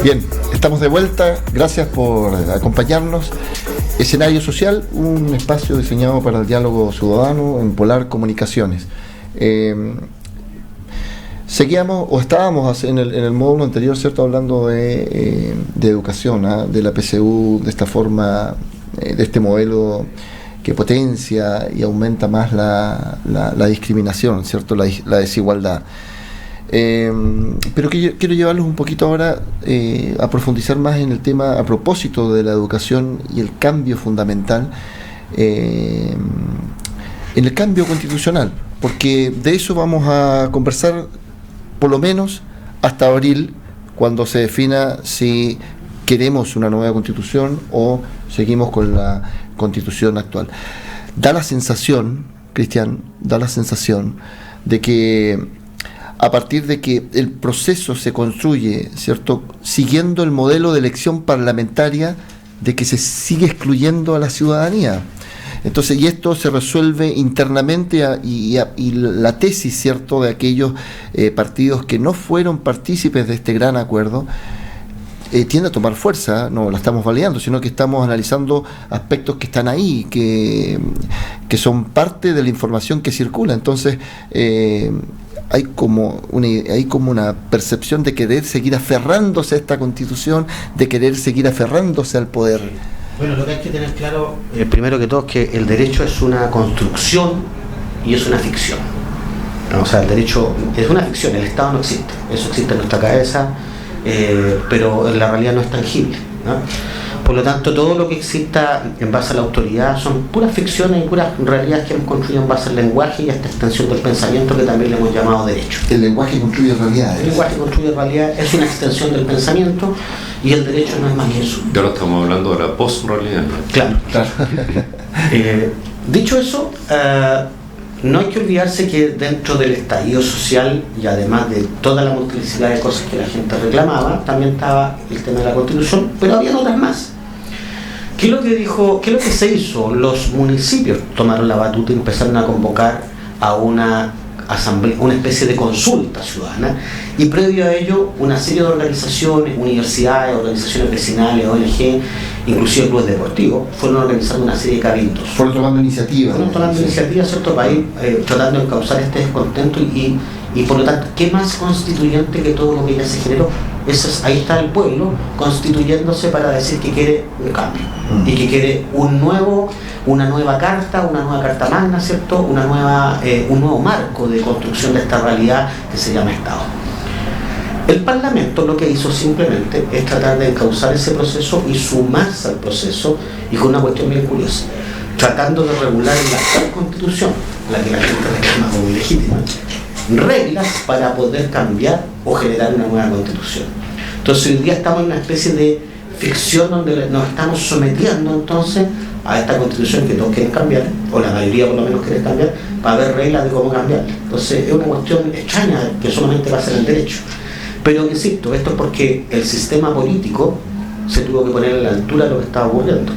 Bien, estamos de vuelta, gracias por acompañarnos. Escenario Social, un espacio diseñado para el diálogo ciudadano en Polar Comunicaciones. Seguíamos, o estábamos en el módulo anterior, ¿cierto?, hablando de educación, de la PSU, de esta forma, de este modelo que potencia y aumenta más la discriminación, ¿cierto?, la desigualdad. Pero quiero llevarlos un poquito ahora a profundizar más en el tema a propósito de la educación y el cambio fundamental en el cambio constitucional, porque de eso vamos a conversar por lo menos hasta abril, cuando se defina si queremos una nueva constitución o seguimos con la constitución actual. Da la sensación, Cristian, de que a partir de que el proceso se construye, ¿cierto?, siguiendo el modelo de elección parlamentaria, de que se sigue excluyendo a la ciudadanía. Entonces, y esto se resuelve internamente y la tesis, ¿cierto?, de aquellos partidos que no fueron partícipes de este gran acuerdo, tiende a tomar fuerza. No la estamos validando, sino que estamos analizando aspectos que están ahí, que son parte de la información que circula. Entonces, hay como una percepción de querer seguir aferrándose a esta constitución, de querer seguir aferrándose al poder. Bueno, lo que hay que tener claro, primero que todo, es que el derecho es una construcción y es una ficción. O sea, el derecho es una ficción, el Estado no existe, eso existe en nuestra cabeza, pero en la realidad no es tangible, ¿no? Por lo tanto, todo lo que exista en base a la autoridad son puras ficciones y puras realidades que hemos construido en base al lenguaje y a esta extensión del pensamiento que también le hemos llamado derecho. El lenguaje construye realidades. El lenguaje construye realidad, es una extensión del pensamiento y el derecho no es más que eso. Y ahora estamos hablando de la post-realidad. Claro. Dicho eso, no hay que olvidarse que dentro del estallido social y además de toda la multiplicidad de cosas que la gente reclamaba, también estaba el tema de la Constitución, pero había otras más. ¿Qué es lo que se hizo? Los municipios tomaron la batuta y empezaron a convocar a una asamblea, una especie de consulta ciudadana, y previo a ello una serie de organizaciones, universidades, organizaciones vecinales, ONG, inclusive clubes deportivos, fueron organizando una serie de cabildos. Fueron tomando iniciativas. ¿Cierto?, para ir tratando de causar este descontento y por lo tanto, ¿qué más constituyente que todo lo que ya se generó? Ahí está el pueblo constituyéndose para decir que quiere un cambio y que quiere una nueva carta magna, ¿cierto?, un nuevo marco de construcción de esta realidad que se llama Estado. El Parlamento lo que hizo simplemente es tratar de encauzar ese proceso y sumarse al proceso, y con una cuestión bien curiosa, tratando de regular en la actual Constitución, la que la gente reclama como ilegítima, reglas para poder cambiar o generar una nueva Constitución. Entonces hoy día estamos en una especie de ficción donde nos estamos sometiendo entonces a esta Constitución que todos quieren cambiar, o la mayoría por lo menos quieren cambiar, para ver reglas de cómo cambiar. Entonces es una cuestión extraña que solamente va a ser el derecho. Pero insisto, esto es porque el sistema político se tuvo que poner a la altura de lo que estaba ocurriendo.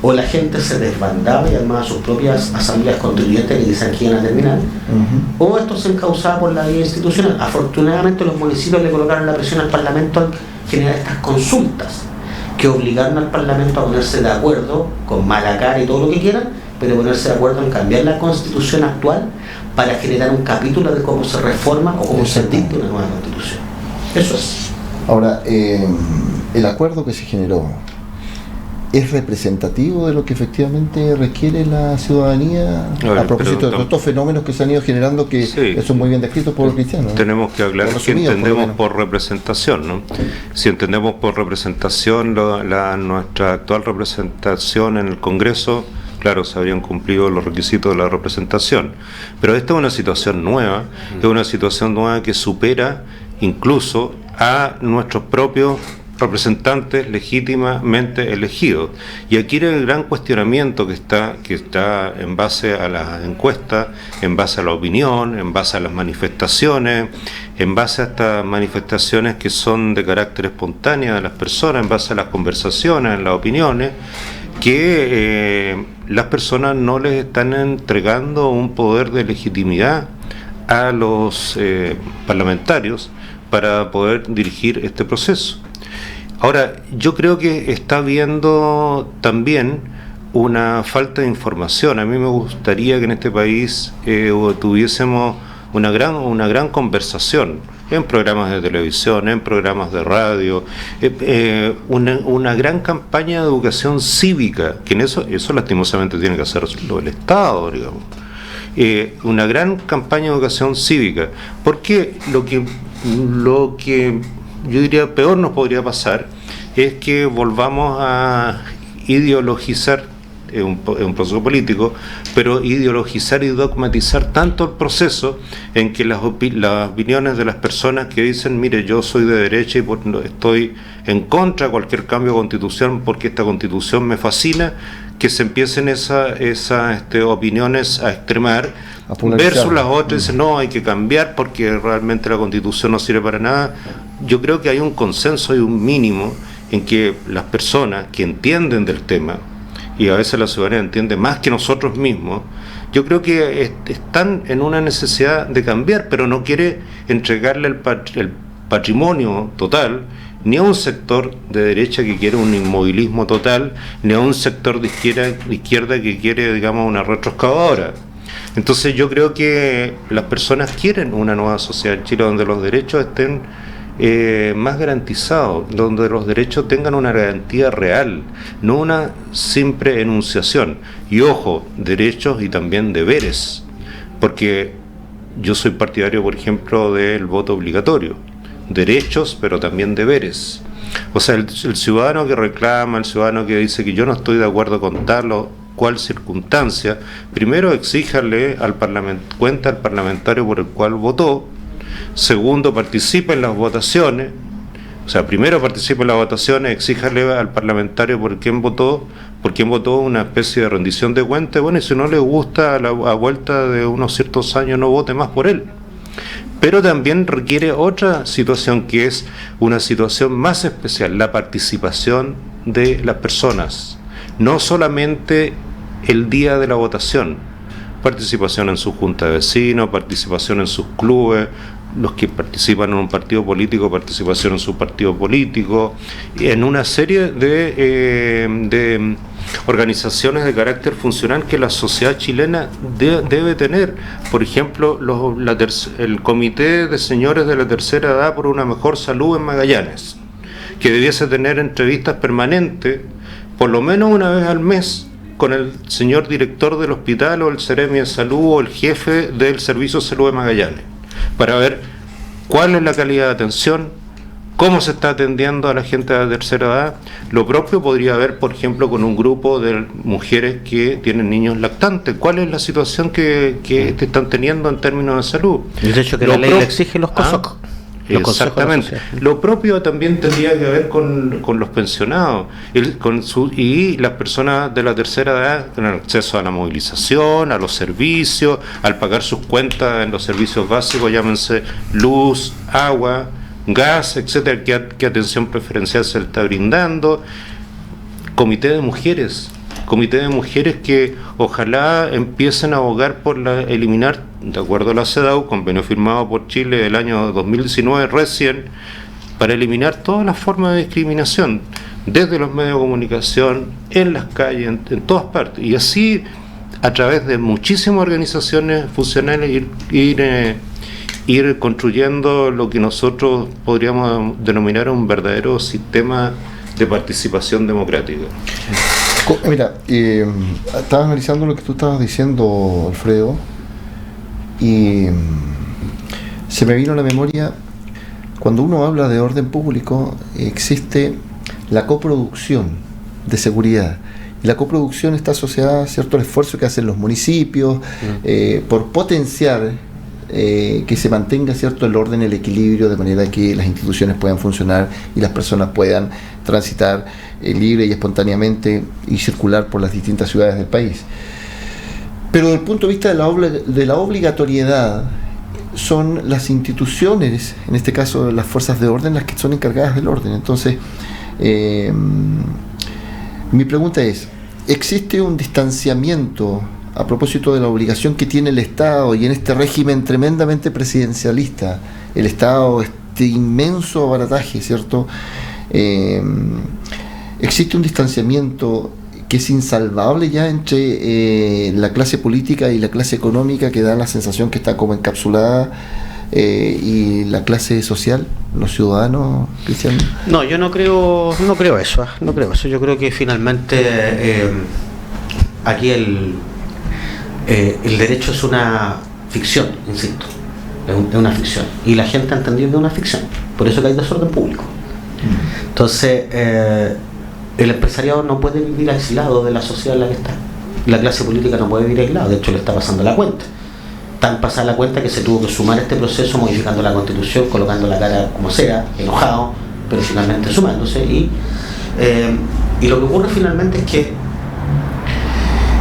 O la gente se desbandaba y armaba sus propias asambleas constituyentes que dicen que iban a terminar, o esto se encauzaba por la vía institucional. Afortunadamente los municipios le colocaron la presión al Parlamento al generar estas consultas que obligaron al Parlamento a ponerse de acuerdo, con mala cara y todo lo que quieran, pero ponerse de acuerdo en cambiar la Constitución actual para generar un capítulo de cómo se reforma o cómo se dicta una nueva Constitución. Eso es. Ahora, el acuerdo que se generó, ¿es representativo de lo que efectivamente requiere la ciudadanía a propósito de estos fenómenos que se han ido generando, que sí, eso es muy bien descrito por Cristiano, ¿no? Tenemos que aclarar que entendemos por representación, ¿no? Si entendemos por representación nuestra actual representación en el Congreso, claro, se habrían cumplido los requisitos de la representación, pero esta es una situación nueva, es una situación nueva que supera incluso a nuestros propios representantes legítimamente elegidos. Y aquí era el gran cuestionamiento que está en base a las encuestas, en base a la opinión, en base a las manifestaciones, en base a estas manifestaciones que son de carácter espontáneo de las personas, en base a las conversaciones, en las opiniones, que las personas no les están entregando un poder de legitimidad a los parlamentarios para poder dirigir este proceso. Ahora, yo creo que está habiendo también una falta de información. A mí me gustaría que en este país tuviésemos una gran conversación en programas de televisión, en programas de radio, una gran campaña de educación cívica, que en eso lastimosamente tiene que hacerlo el Estado, digamos. Una gran campaña de educación cívica, porque lo que yo diría peor nos podría pasar es que volvamos a ideologizar, es un proceso político, pero ideologizar y dogmatizar tanto el proceso en que las opiniones de las personas que dicen, mire, yo soy de derecha y estoy en contra de cualquier cambio de constitución porque esta constitución me fascina, que se empiecen esas opiniones a extremar, versus las otras, dicen, no, hay que cambiar porque realmente la constitución no sirve para nada. Yo creo que hay un consenso y un mínimo en que las personas que entienden del tema, y a veces la ciudadanía entiende más que nosotros mismos, yo creo que están en una necesidad de cambiar, pero no quiere entregarle el patrimonio total ni a un sector de derecha que quiere un inmovilismo total, ni a un sector de izquierda que quiere, digamos, una retroexcavadora. Entonces yo creo que las personas quieren una nueva sociedad en Chile donde los derechos estén más garantizados, donde los derechos tengan una garantía real, no una simple enunciación. Y ojo, derechos y también deberes, porque yo soy partidario, por ejemplo, del voto obligatorio, derechos pero también deberes. O sea, el ciudadano que reclama, el ciudadano que dice que yo no estoy de acuerdo con tal o cual circunstancia, primero exíjale cuenta al parlamentario por el cual votó. Segundo, participa en las votaciones. O sea, primero participa en las votaciones, exíjale al parlamentario por quién votó una especie de rendición de cuentas. Bueno, y si no le gusta a vuelta de unos ciertos años, no vote más por él. Pero también requiere otra situación, que es una situación más especial, la participación de las personas. No solamente el día de la votación, participación en su junta de vecinos, participación en sus clubes, los que participan en un partido político, participación en su partido político, en una serie de organizaciones de carácter funcional que la sociedad chilena debe tener. Por ejemplo, el Comité de Señores de la Tercera Edad por una Mejor Salud en Magallanes, que debiese tener entrevistas permanentes, por lo menos una vez al mes, con el señor director del hospital o el Seremi de Salud o el jefe del Servicio de Salud de Magallanes, para ver cuál es la calidad de atención, cómo se está atendiendo a la gente de la tercera edad. Lo propio podría haber, por ejemplo, con un grupo de mujeres que tienen niños lactantes. ¿Cuál es la situación que están teniendo en términos de salud? De hecho, que la ley le exige los COSOC. Exactamente. Lo propio también tendría que ver con los pensionados y las personas de la tercera edad con acceso a la movilización, a los servicios, al pagar sus cuentas en los servicios básicos, llámense luz, agua, gas, etcétera. ¿Qué atención preferencial se le está brindando? Comité de mujeres que ojalá empiecen a abogar por eliminar, de acuerdo a la CEDAW, convenio firmado por Chile del año 2019 recién, para eliminar todas las formas de discriminación, desde los medios de comunicación, en las calles, en todas partes, y así a través de muchísimas organizaciones funcionales ir construyendo lo que nosotros podríamos denominar un verdadero sistema de participación democrática. Mira, estaba analizando lo que tú estabas diciendo, Alfredo, y se me vino a la memoria, cuando uno habla de orden público, existe la coproducción de seguridad. Y la coproducción está asociada, ¿cierto?, al esfuerzo que hacen los municipios por potenciar que se mantenga, ¿cierto?, el orden, el equilibrio, de manera que las instituciones puedan funcionar y las personas puedan transitar libre y espontáneamente y circular por las distintas ciudades del país. Pero desde el punto de vista de la obligatoriedad, son las instituciones, en este caso las fuerzas de orden, las que son encargadas del orden. Entonces, mi pregunta es, ¿existe un distanciamiento a propósito de la obligación que tiene el Estado, y en este régimen tremendamente presidencialista, el Estado, este inmenso abarataje, ¿cierto?, existe un distanciamiento que es insalvable ya entre la clase política y la clase económica, que da la sensación que está como encapsulada, y la clase social, los ciudadanos, Cristian. No, yo no creo eso. Yo creo que finalmente aquí el derecho es una ficción, insisto, es una ficción, y la gente ha entendido que es una ficción, por eso que hay desorden público. Entonces el empresariado no puede vivir aislado de la sociedad en la que está, la clase política no puede vivir aislado, de hecho le está pasando la cuenta, tan pasada la cuenta que se tuvo que sumar a este proceso modificando la Constitución, colocando la cara como sea, enojado, pero finalmente sumándose, y lo que ocurre finalmente es que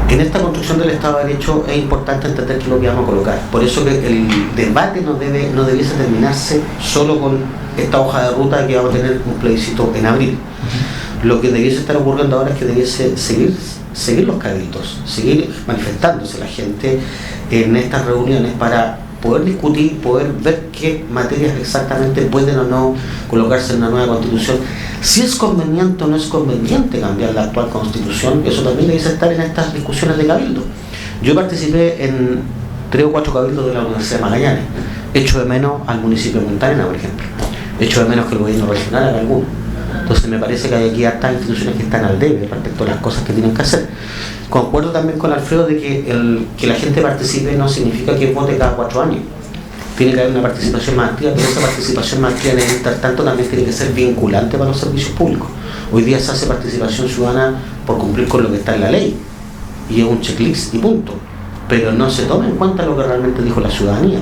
en esta construcción del Estado de Derecho es importante entender qué es lo que vamos a colocar. Por eso que el debate no debiese terminarse solo con esta hoja de ruta que vamos a tener un plebiscito en abril. Lo que debiese estar ocurriendo ahora es que debiese seguir los cabildos, seguir manifestándose la gente en estas reuniones para poder discutir, poder ver qué materias exactamente pueden o no colocarse en una nueva Constitución. Si es conveniente o no es conveniente cambiar la actual Constitución, eso también debe estar en estas discusiones de cabildo. Yo participé en 3 o 4 cabildos de la Universidad de Magallanes. Echo de menos al municipio de Punta Arenas, por ejemplo. Echo de menos que el gobierno regional haga alguno. Entonces me parece que hay aquí hartas instituciones que están al debe respecto a las cosas que tienen que hacer. Concuerdo también con Alfredo de que la gente participe no significa que vote cada 4 años. Tiene que haber una participación más activa, pero esa participación más activa, en tanto, también tiene que ser vinculante para los servicios públicos. Hoy día se hace participación ciudadana por cumplir con lo que está en la ley, y es un checklist y punto, pero no se toma en cuenta lo que realmente dijo la ciudadanía.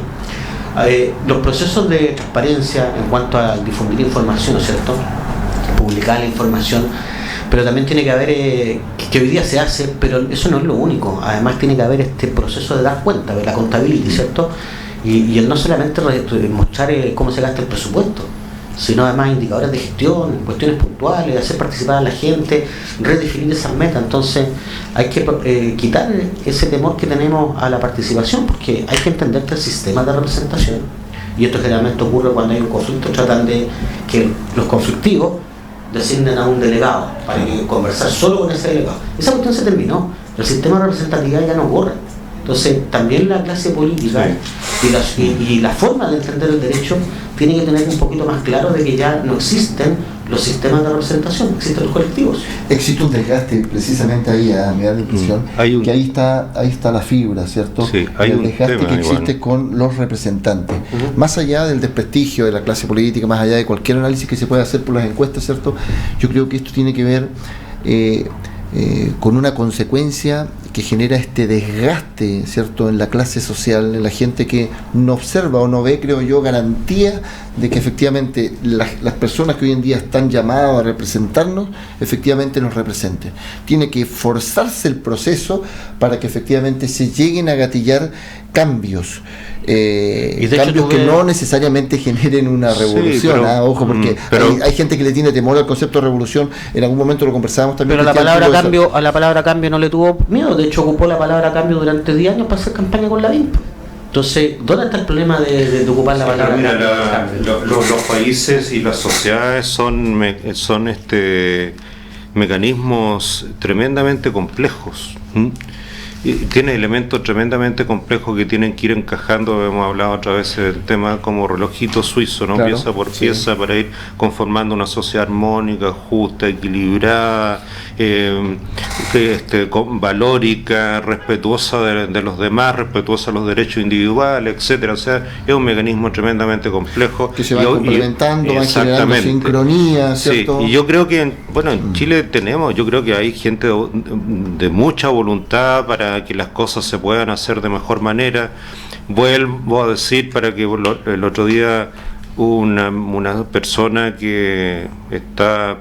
Los procesos de transparencia en cuanto a difundir información, ¿no es cierto?, publicar la información, pero también tiene que haber, que hoy día se hace, pero eso no es lo único. Además tiene que haber este proceso de dar cuenta, de la contabilidad, ¿cierto?, y el no solamente mostrar cómo se gasta el presupuesto, sino además indicadores de gestión, cuestiones puntuales, hacer participar a la gente, redefinir esas metas. Entonces hay que quitar ese temor que tenemos a la participación, porque hay que entender que el sistema de representación, y esto generalmente ocurre cuando hay un conflicto, tratan de que los conflictivos designen a un delegado para conversar solo con ese delegado. Esa cuestión se terminó, el sistema de representatividad ya no ocurre. Entonces también la clase política y la forma de entender el derecho tiene que tener un poquito más claro de que ya no existen los sistemas de representación, existen los colectivos. Existe un desgaste, precisamente ahí, a mi impresión, que ahí está la fibra, ¿cierto? Sí, hay el un desgaste tema, que existe igual, con los representantes. Más allá del desprestigio de la clase política, más allá de cualquier análisis que se pueda hacer por las encuestas, ¿cierto? Yo creo que esto tiene que ver con una consecuencia que genera este desgaste, ¿cierto?, en la clase social, en la gente que no observa o no ve, creo yo, garantía de que efectivamente las personas que hoy en día están llamadas a representarnos, efectivamente nos representen. Tiene que forzarse el proceso para que efectivamente se lleguen a gatillar cambios. Cambios que no necesariamente generen una revolución, sí, ojo, porque hay gente que le tiene temor al concepto de revolución. En algún momento lo conversábamos también. Pero a la palabra cambio no le tuvo miedo. De hecho ocupó la palabra cambio durante 10 años para hacer campaña con la BIM. Entonces, ¿dónde está el problema de ocupar la palabra cambio? Los países y las sociedades son mecanismos tremendamente complejos. Y tiene elementos tremendamente complejos que tienen que ir encajando. Hemos hablado otra vez del tema como relojito suizo, ¿no? Claro, pieza por pieza, para ir conformando una sociedad armónica, justa, equilibrada, valórica, respetuosa de los demás, respetuosa de los derechos individuales, etcétera. O sea, es un mecanismo tremendamente complejo que se va complementando, va generando sincronía, ¿cierto? Sí, y yo creo que en Chile yo creo que hay gente de mucha voluntad para que las cosas se puedan hacer de mejor manera. Vuelvo a decir, para que el otro día hubo una persona que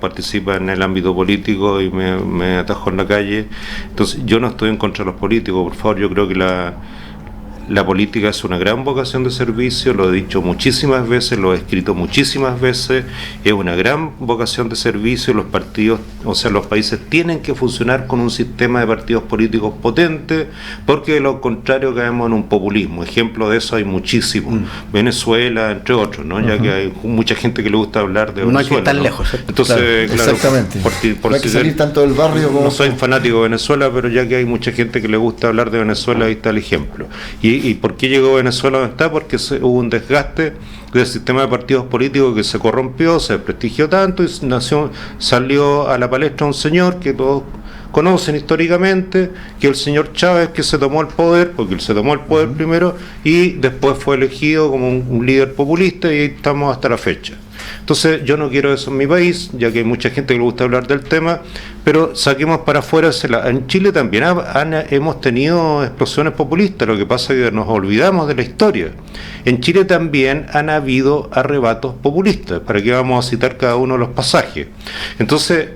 participa en el ámbito político y me atajó en la calle. Entonces yo no estoy en contra de los políticos, por favor. Yo creo que la política es una gran vocación de servicio, lo he dicho muchísimas veces, lo he escrito muchísimas veces, es una gran vocación de servicio, los partidos, o sea, los países tienen que funcionar con un sistema de partidos políticos potente, porque de lo contrario caemos en un populismo. Ejemplo de eso hay muchísimos. Venezuela, entre otros, ¿no? Ya que hay mucha gente que le gusta hablar de Venezuela. No hay que estar lejos. Entonces, claro, exactamente. No hay que salir tanto del barrio como... No soy fanático de Venezuela, pero ya que hay mucha gente que le gusta hablar de Venezuela, ahí está el ejemplo. ¿Y por qué llegó Venezuela donde está? Porque hubo un desgaste del sistema de partidos políticos que se corrompió, se desprestigió tanto y salió a la palestra un señor que todos conocen históricamente, que el señor Chávez, que se tomó el poder, porque él se tomó el poder primero y después fue elegido como un líder populista, y ahí estamos hasta la fecha. Entonces yo no quiero eso en mi país, ya que hay mucha gente que le gusta hablar del tema, pero saquemos para afuera. En Chile también hemos tenido explosiones populistas, lo que pasa es que nos olvidamos de la historia. En Chile también han habido arrebatos populistas, para que vamos a citar cada uno de los pasajes. Entonces,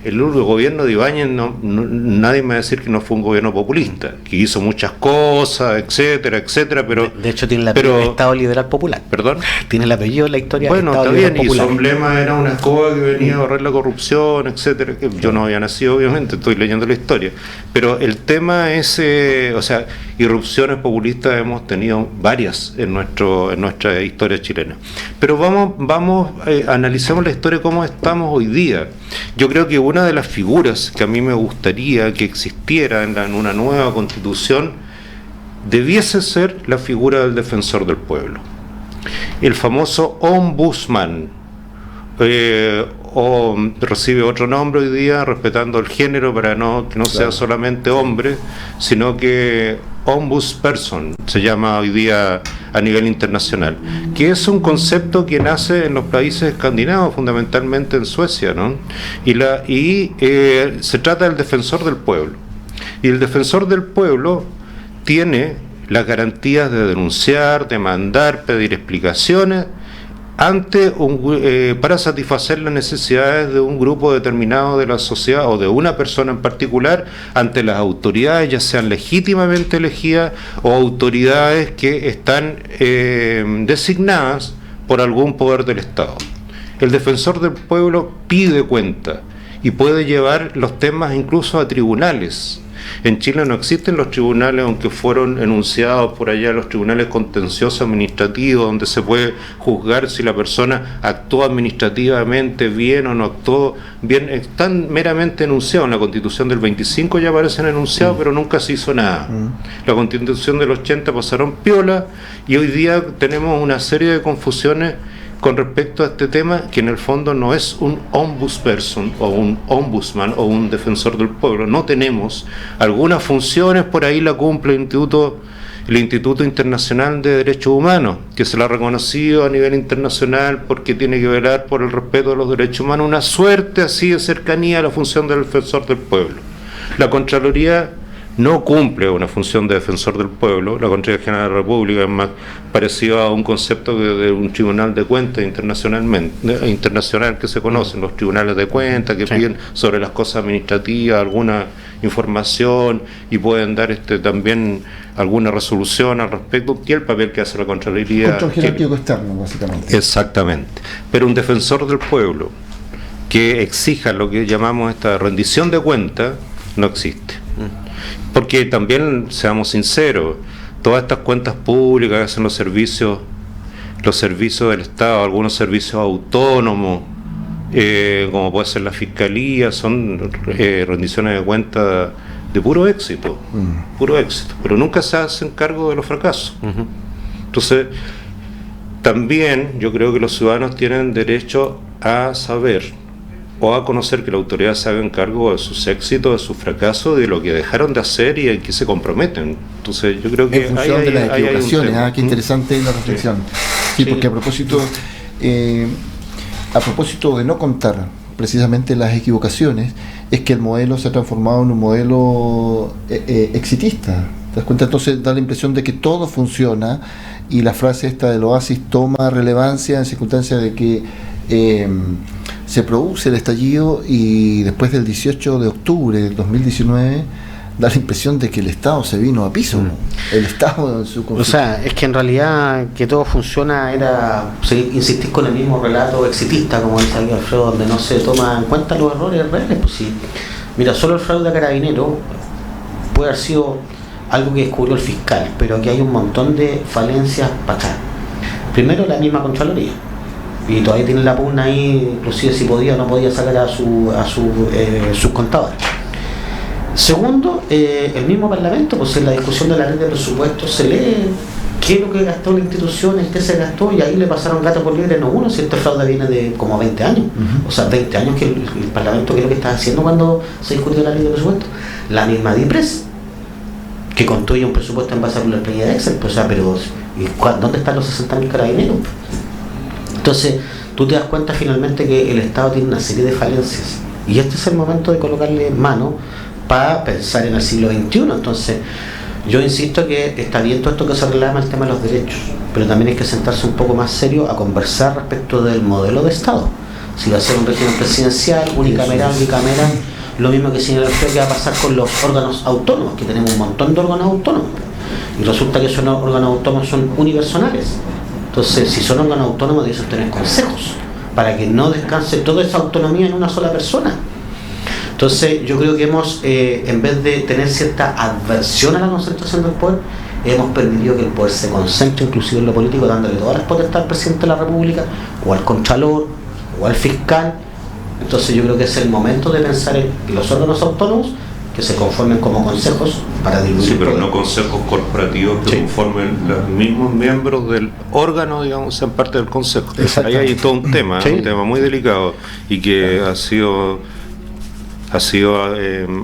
el gobierno de Ibáñez, nadie me va a decir que no fue un gobierno populista, que hizo muchas cosas, etcétera, etcétera, pero... De hecho tiene el apellido de Estado Liberal Popular. ¿Perdón? Tiene el apellido de la historia. Bueno, Estado está Liberal bien, Popular. Y su emblema era una escoba que venía a barrer la corrupción, etcétera, que yo no había nacido, obviamente, estoy leyendo la historia. Pero el tema es, o sea, irrupciones populistas hemos tenido varias en nuestra historia chilena. Pero analicemos la historia cómo estamos hoy día. Yo creo que una de las figuras que a mí me gustaría que existiera en una nueva constitución debiese ser la figura del defensor del pueblo, el famoso ombudsman, o recibe otro nombre hoy día, respetando el género para que no sea solamente hombre, sino que ombudsperson se llama hoy día a nivel internacional, que es un concepto que nace en los países escandinavos, fundamentalmente en Suecia, ¿no? Y se trata del defensor del pueblo, y el defensor del pueblo tiene las garantías de denunciar, demandar, pedir explicaciones para satisfacer las necesidades de un grupo determinado de la sociedad o de una persona en particular ante las autoridades, ya sean legítimamente elegidas o autoridades que están designadas por algún poder del Estado. El defensor del pueblo pide cuenta y puede llevar los temas incluso a tribunales. En Chile no existen los tribunales, aunque fueron enunciados por allá, los tribunales contenciosos administrativos, donde se puede juzgar si la persona actuó administrativamente bien o no actuó bien. Están meramente enunciados. En la Constitución del 25 ya aparecen enunciados, pero nunca se hizo nada. La Constitución del 80 pasaron piola, y hoy día tenemos una serie de confusiones con respecto a este tema, que en el fondo no es un ombudsperson o un ombudsman o un defensor del pueblo. No tenemos algunas funciones, por ahí la cumple el Instituto Internacional de Derechos Humanos, que se lo ha reconocido a nivel internacional porque tiene que velar por el respeto de los derechos humanos, una suerte así de cercanía a la función del defensor del pueblo. La Contraloría no cumple una función de defensor del pueblo. La Contraloría General de la República es más parecido a un concepto de un tribunal de cuentas internacional que se conocen, los tribunales de cuentas que piden sobre las cosas administrativas alguna información y pueden dar también alguna resolución al respecto, que el papel que hace la Contraloría. Control jerárquico externo, básicamente. Exactamente. Pero un defensor del pueblo que exija lo que llamamos esta rendición de cuentas no existe. Porque también, seamos sinceros, todas estas cuentas públicas que hacen los servicios del Estado, algunos servicios autónomos, como puede ser la Fiscalía, son rendiciones de cuentas de puro éxito, pero nunca se hacen cargo de los fracasos. Entonces, también yo creo que los ciudadanos tienen derecho a saber o a conocer que la autoridad se haga cargo de sus éxitos, de sus fracasos, de lo que dejaron de hacer y en qué se comprometen. Entonces yo creo que en función de las equivocaciones, qué interesante la reflexión. Sí, porque a propósito de no contar precisamente las equivocaciones, es que el modelo se ha transformado en un modelo exitista. ¿Te das cuenta? Entonces da la impresión de que todo funciona, y la frase esta del oasis toma relevancia en circunstancias de que se produce el estallido, y después del 18 de octubre del 2019 da la impresión de que el Estado se vino a piso. El Estado en su conflicto. O sea, es que en realidad que todo funciona era insistir con el mismo relato exitista, como dice aquí Alfredo, donde no se toma en cuenta los errores reales. Pues sí. Mira, solo el fraude a Carabineros puede haber sido algo que descubrió el fiscal, pero aquí hay un montón de falencias para acá. Primero, la misma Contraloría, y todavía tiene la pugna ahí, inclusive si podía o no podía sacar a sus contadores. Segundo, el mismo Parlamento, pues en la discusión de la ley de presupuesto se lee qué es lo que gastó la institución, en qué se gastó, y ahí le pasaron gato por liebre, no uno, si este fraude viene de como 20 años. O sea, 20 años que el Parlamento, ¿qué es lo que está haciendo cuando se discutió la ley de presupuesto? La misma DIPRES, que construye un presupuesto en base a la planilla de Excel, pues, o sea, pero ¿dónde están los 60.000 carabineros? Entonces, tú te das cuenta finalmente que el Estado tiene una serie de falencias, y este es el momento de colocarle mano para pensar en el siglo XXI. Entonces, yo insisto que está bien todo esto que se reclama el tema de los derechos, pero también hay que sentarse un poco más serio a conversar respecto del modelo de Estado. Si va a ser un régimen presidencial, unicameral, bicameral, lo mismo que señala usted que va a pasar con los órganos autónomos, que tenemos un montón de órganos autónomos, y resulta que esos órganos autónomos son unipersonales. Entonces, si son órganos autónomos, deben tener consejos, para que no descanse toda esa autonomía en una sola persona. Entonces, yo creo que hemos, en vez de tener cierta adversión a la concentración del poder, hemos permitido que el poder se concentre, inclusive en lo político, dándole todas las potestades al presidente de la República, o al Contralor, o al fiscal. Entonces, yo creo que es el momento de pensar en los órganos autónomos que se conformen como consejos para diluir. Sí, pero no consejos corporativos que conformen los mismos miembros del órgano, digamos, sean parte del consejo. Ahí hay todo un tema, un tema muy delicado, y que ha sido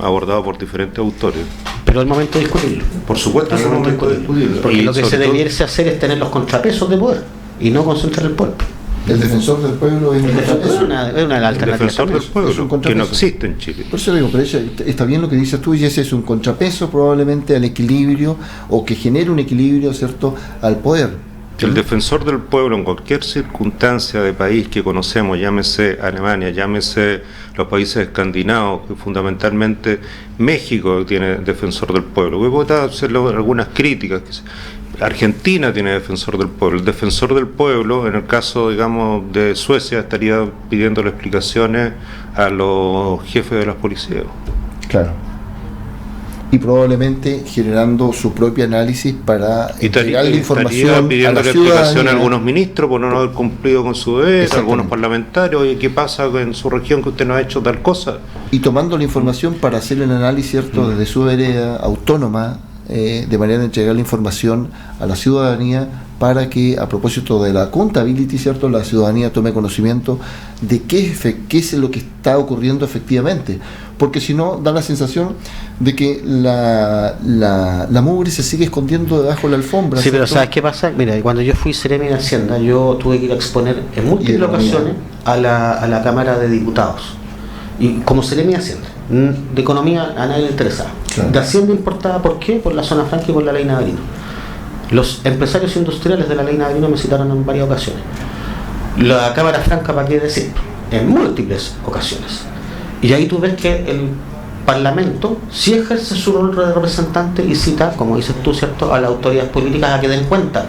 abordado por diferentes autores. Pero es el momento de discutirlo. Por supuesto, es el momento de discutirlo. Porque lo que se debiese hacer es tener los contrapesos de poder y no concentrar el poder. El defensor del pueblo es una alternativa. El defensor del pueblo, que no existe en Chile. Por eso digo, pero está bien lo que dices tú, y ese es un contrapeso probablemente al equilibrio, o que genere un equilibrio, ¿cierto?, al poder. El defensor del pueblo en cualquier circunstancia de país que conocemos, llámese Alemania, llámese los países escandinavos, que fundamentalmente México tiene defensor del pueblo. Voy a hacerle algunas críticas. Argentina tiene defensor del pueblo. El defensor del pueblo, en el caso, digamos, de Suecia, estaría pidiéndole explicaciones a los jefes de las policías. Claro. Y probablemente generando su propio análisis para entregar la información pidiendo explicación a algunos ministros por no haber cumplido con su deber, a algunos parlamentarios, oye, ¿qué pasa en su región que usted no ha hecho tal cosa? Y tomando la información para hacer el análisis, ¿cierto?, desde su vereda autónoma, de manera de entregar la información a la ciudadanía, para que, a propósito de la accountability, ¿cierto?, la ciudadanía tome conocimiento de qué es lo que está ocurriendo efectivamente, porque si no da la sensación de que la mugre se sigue escondiendo debajo de la alfombra. Sí, pero ¿sabes qué pasa? Mira, cuando yo fui Seremi de Hacienda, yo tuve que ir a exponer en múltiples ocasiones a la Cámara de Diputados, y como Seremi de Hacienda, de economía a nadie le interesaba. Claro. De Hacienda importada, ¿por qué? Por la zona franca y por la ley Navarino. Los empresarios industriales de la ley Navarino me citaron en varias ocasiones. La Cámara Franca, ¿para qué decir? En múltiples ocasiones. Y ahí tú ves que el Parlamento sí ejerce su rol de representante y cita, como dices tú, ¿cierto?, a las autoridades políticas a que den cuenta.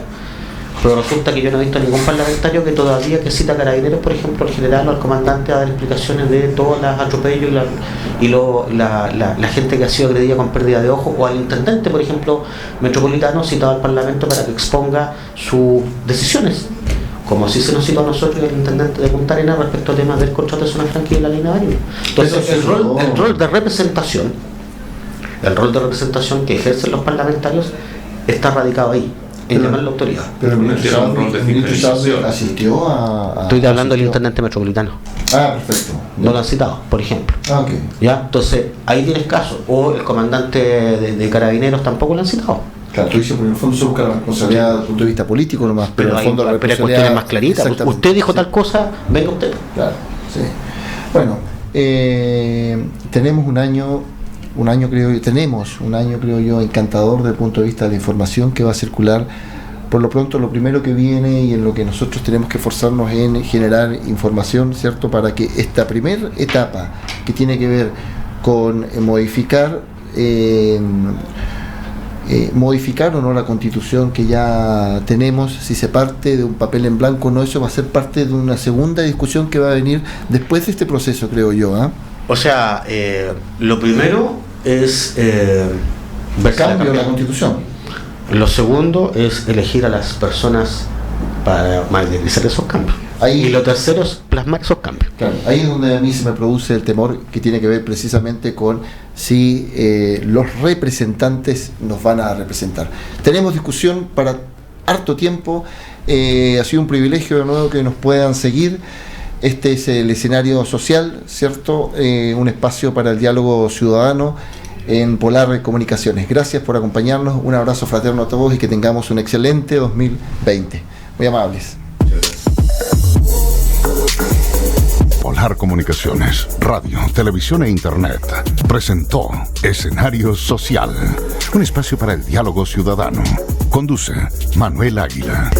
Pero resulta que yo no he visto ningún parlamentario que todavía que cita a Carabineros, por ejemplo, al general o al comandante, a dar explicaciones de todos los atropellos y la gente que ha sido agredida con pérdida de ojo, o al intendente, por ejemplo, metropolitano, citado al Parlamento para que exponga sus decisiones, como si se nos citó a nosotros el intendente de Punta Arenas respecto a temas del contrato de zona franca y de la ley Navarino. Entonces, el rol de representación que ejercen los parlamentarios está radicado ahí, en llamar la autoridad. Pero el ministro asistió a... Estoy hablando del intendente metropolitano. Ah, perfecto. No lo han citado, por ejemplo. Ah, ok. ¿Ya? Entonces, ahí tienes caso. O el comandante de Carabineros tampoco lo han citado. Claro, tú dices, por el fondo se busca la responsabilidad desde el punto de vista político nomás, pero en el fondo la responsabilidad es más clarita. Usted dijo tal cosa, venga usted. Claro, sí. Bueno, tenemos un año creo yo encantador desde el punto de vista de la información que va a circular. Por lo pronto, lo primero que viene y en lo que nosotros tenemos que esforzarnos en generar información, ¿cierto?, para que esta primera etapa que tiene que ver con modificar modificar o no la Constitución que ya tenemos, si se parte de un papel en blanco o no, eso va a ser parte de una segunda discusión que va a venir después de este proceso, creo yo. O sea, lo primero es cambio de la Constitución. Lo segundo es elegir a las personas para materializar esos cambios. Y lo tercero es plasmar esos cambios. Claro, ahí es donde a mí se me produce el temor que tiene que ver precisamente con si los representantes nos van a representar. Tenemos discusión para harto tiempo, ha sido un privilegio de nuevo que nos puedan seguir. Este es el escenario social, ¿cierto? Un espacio para el diálogo ciudadano en Polar Comunicaciones. Gracias por acompañarnos, un abrazo fraterno a todos y que tengamos un excelente 2020. Muy amables. Polar Comunicaciones, radio, televisión e internet presentó Escenario Social, un espacio para el diálogo ciudadano. Conduce Manuel Águila.